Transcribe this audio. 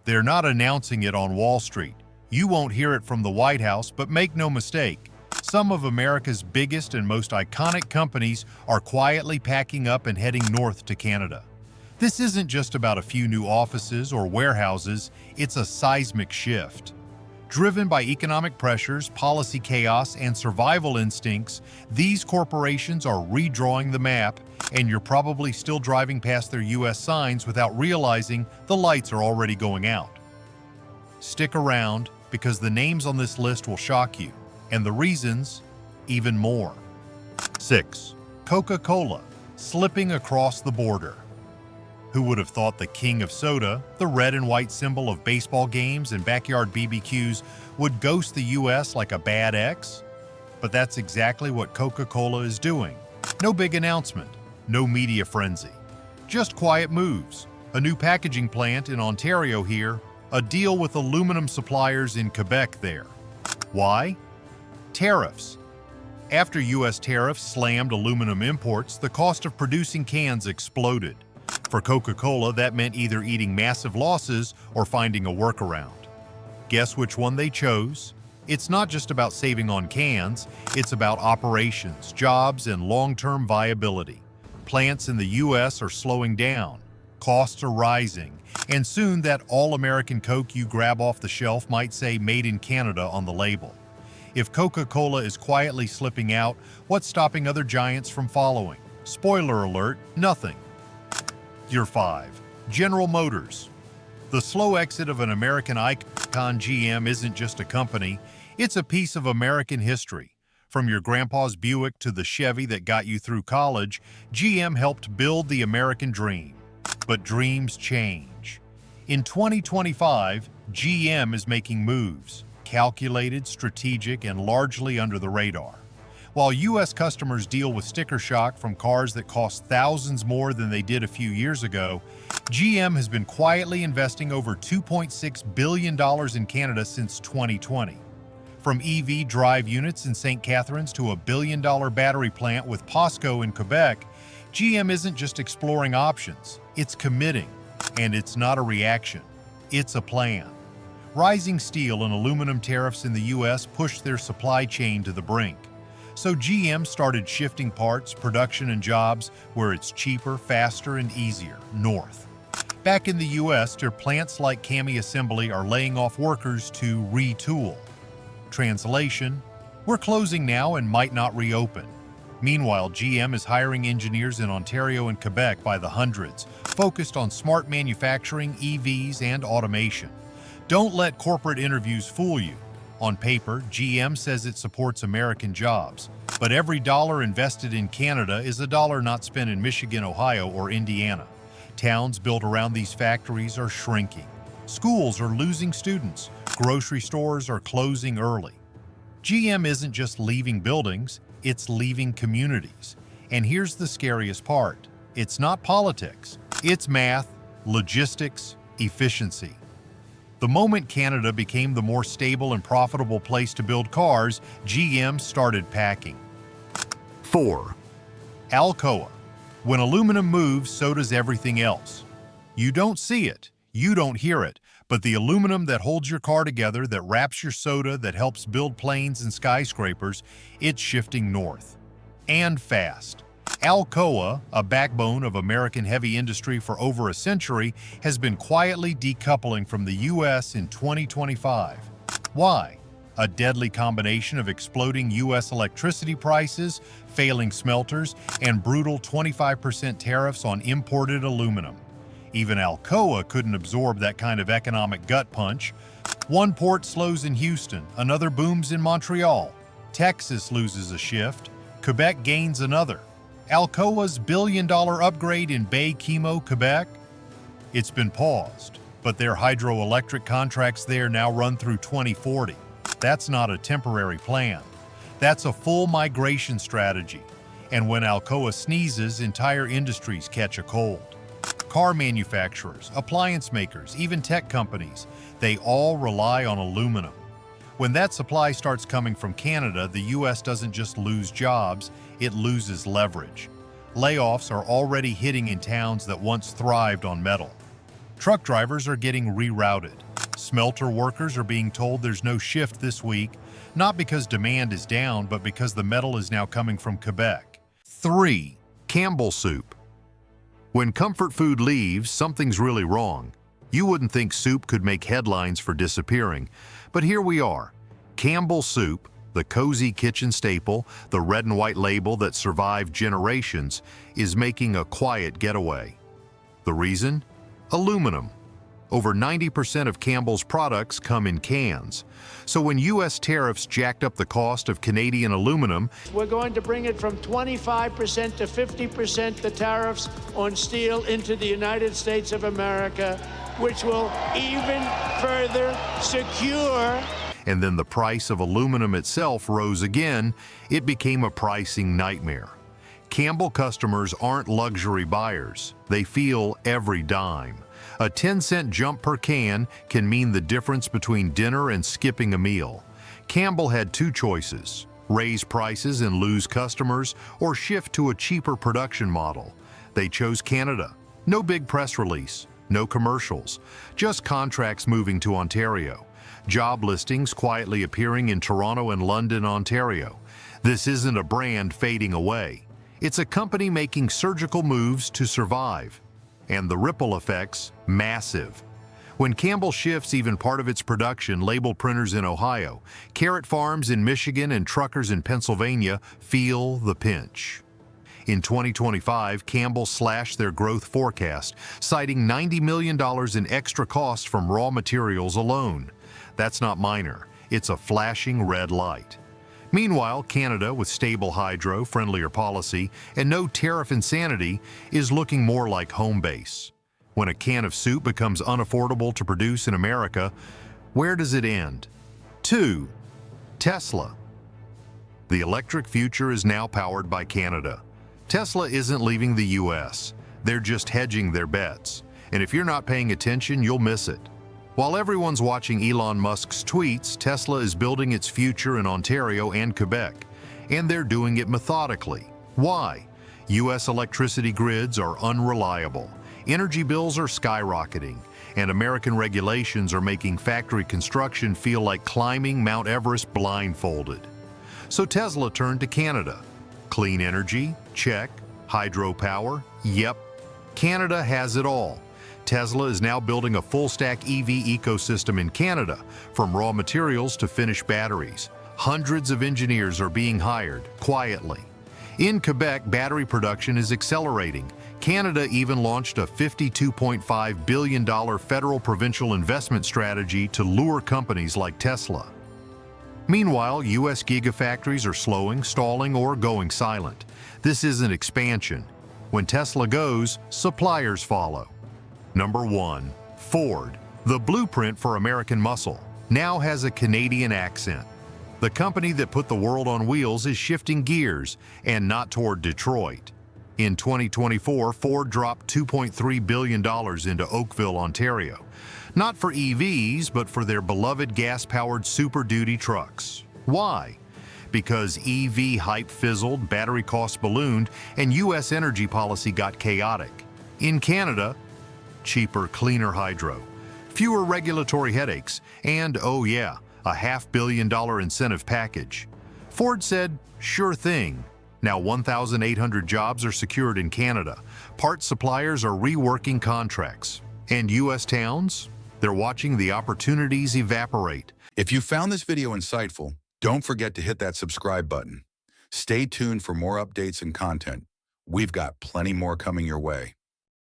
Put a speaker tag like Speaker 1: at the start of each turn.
Speaker 1: They're not announcing it on Wall Street. You won't hear it from the White House, but make no mistake, some of America's biggest and most iconic companies are quietly packing up and heading north to Canada. This isn't just about a few new offices or warehouses, it's a seismic shift. Driven by economic pressures, policy chaos, and survival instincts, these corporations are redrawing the map, and you're probably still driving past their U.S. signs without realizing the lights are already going out. Stick around, because the names on this list will shock you, and the reasons, even more. 6. Coca-Cola, slipping across the border. Who would have thought the king of soda, the red and white symbol of baseball games and backyard BBQs, would ghost the U.S. like a bad ex? But that's exactly what Coca-Cola is doing. No big announcement, no media frenzy. Just quiet moves. A new packaging plant in Ontario here, a deal with aluminum suppliers in Quebec there. Why? Tariffs. After U.S. tariffs slammed aluminum imports, the cost of producing cans exploded. For Coca-Cola, that meant either eating massive losses or finding a workaround. Guess which one they chose? It's not just about saving on cans, it's about operations, jobs, and long-term viability. Plants in the U.S. are slowing down, costs are rising, and soon that all-American Coke you grab off the shelf might say Made in Canada on the label. If Coca-Cola is quietly slipping out, what's stopping other giants from following? Spoiler alert, nothing. Year 5. General Motors. The slow exit of an American icon, GM isn't just a company, it's a piece of American history. From your grandpa's Buick to the Chevy that got you through college, GM helped build the American dream. But dreams change. In 2025, GM is making moves, calculated, strategic, and largely under the radar. While U.S. customers deal with sticker shock from cars that cost thousands more than they did a few years ago, GM has been quietly investing over $2.6 billion in Canada since 2020. From EV drive units in St. Catharines to a billion-dollar battery plant with POSCO in Quebec, GM isn't just exploring options, it's committing. And it's not a reaction, it's a plan. Rising steel and aluminum tariffs in the U.S. pushed their supply chain to the brink. So GM started shifting parts, production, and jobs where it's cheaper, faster, and easier, north. Back in the U.S., their plants like Cami Assembly are laying off workers to retool. Translation: we're closing now and might not reopen. Meanwhile, GM is hiring engineers in Ontario and Quebec by the hundreds, focused on smart manufacturing, EVs, and automation. Don't let corporate interviews fool you. On paper, GM says it supports American jobs, but every dollar invested in Canada is a dollar not spent in Michigan, Ohio, or Indiana. Towns built around these factories are shrinking. Schools are losing students. Grocery stores are closing early. GM isn't just leaving buildings, it's leaving communities. And here's the scariest part. It's not politics. It's math, logistics, efficiency. The moment Canada became the more stable and profitable place to build cars, GM started packing. 4. Alcoa. When aluminum moves, so does everything else. You don't see it, you don't hear it, but the aluminum that holds your car together, that wraps your soda, that helps build planes and skyscrapers, it's shifting north. And fast. Alcoa, a backbone of American heavy industry for over a century, has been quietly decoupling from the U.S. in 2025. Why? A deadly combination of exploding U.S. electricity prices, failing smelters, and brutal 25% tariffs on imported aluminum. Even Alcoa couldn't absorb that kind of economic gut punch. One port slows in Houston, another booms in Montreal. Texas loses a shift, Quebec gains another. Alcoa's billion-dollar upgrade in Bay-Chimo, Quebec? It's been paused, but their hydroelectric contracts there now run through 2040. That's not a temporary plan. That's a full migration strategy. And when Alcoa sneezes, entire industries catch a cold. Car manufacturers, appliance makers, even tech companies, they all rely on aluminum. When that supply starts coming from Canada, the U.S. doesn't just lose jobs, it loses leverage. Layoffs are already hitting in towns that once thrived on metal. Truck drivers are getting rerouted. Smelter workers are being told there's no shift this week, not because demand is down, but because the metal is now coming from Quebec. 3. Campbell Soup. When comfort food leaves, something's really wrong. You wouldn't think soup could make headlines for disappearing, but here we are. Campbell Soup, the cozy kitchen staple, the red and white label that survived generations, is making a quiet getaway. The reason? Aluminum. Over 90% of Campbell's products come in cans. So when U.S. tariffs jacked up the cost of Canadian aluminum,
Speaker 2: we're going to bring it from 25% to 50% the tariffs on steel into the United States of America, which will even further secure.
Speaker 1: And then the price of aluminum itself rose again. It became a pricing nightmare. Campbell customers aren't luxury buyers. They feel every dime. A 10-cent jump per can can mean the difference between dinner and skipping a meal. Campbell had two choices: raise prices and lose customers, or shift to a cheaper production model. They chose Canada. No big press release, no commercials, just contracts moving to Ontario. Job listings quietly appearing in Toronto and London, Ontario. This isn't a brand fading away. It's a company making surgical moves to survive. And the ripple effects, massive. When Campbell shifts even part of its production, label printers in Ohio, carrot farms in Michigan, and truckers in Pennsylvania feel the pinch. In 2025, Campbell slashed their growth forecast, citing $90 million in extra costs from raw materials alone. That's not minor. It's a flashing red light. Meanwhile, Canada, with stable hydro, friendlier policy, and no tariff insanity, is looking more like home base. When a can of soup becomes unaffordable to produce in America, where does it end? 2. Tesla. The electric future is now powered by Canada. Tesla isn't leaving the US. They're just hedging their bets. And if you're not paying attention, you'll miss it. While everyone's watching Elon Musk's tweets, Tesla is building its future in Ontario and Quebec, and they're doing it methodically. Why? U.S. electricity grids are unreliable, energy bills are skyrocketing, and American regulations are making factory construction feel like climbing Mount Everest blindfolded. So Tesla turned to Canada. Clean energy? Check. Hydropower? Yep. Canada has it all. Tesla is now building a full-stack EV ecosystem in Canada, from raw materials to finished batteries. Hundreds of engineers are being hired, quietly. In Quebec, battery production is accelerating. Canada even launched a $52.5 billion federal provincial investment strategy to lure companies like Tesla. Meanwhile, U.S. gigafactories are slowing, stalling, or going silent. This isn't expansion. When Tesla goes, suppliers follow. Number 1. Ford, the blueprint for American muscle, now has a Canadian accent. The company that put the world on wheels is shifting gears, and not toward Detroit. In 2024, Ford dropped $2.3 billion into Oakville, Ontario. Not for EVs, but for their beloved gas-powered Super Duty trucks. Why? Because EV hype fizzled, battery costs ballooned, and U.S. energy policy got chaotic. In Canada, cheaper, cleaner hydro, fewer regulatory headaches, and, oh yeah, a $500 million incentive package. Ford said, sure thing. Now 1,800 jobs are secured in Canada. Parts suppliers are reworking contracts. And U.S. towns? They're watching the opportunities evaporate.
Speaker 3: If you found this video insightful, don't forget to hit that subscribe button. Stay tuned for more updates and content. We've got plenty more coming your way.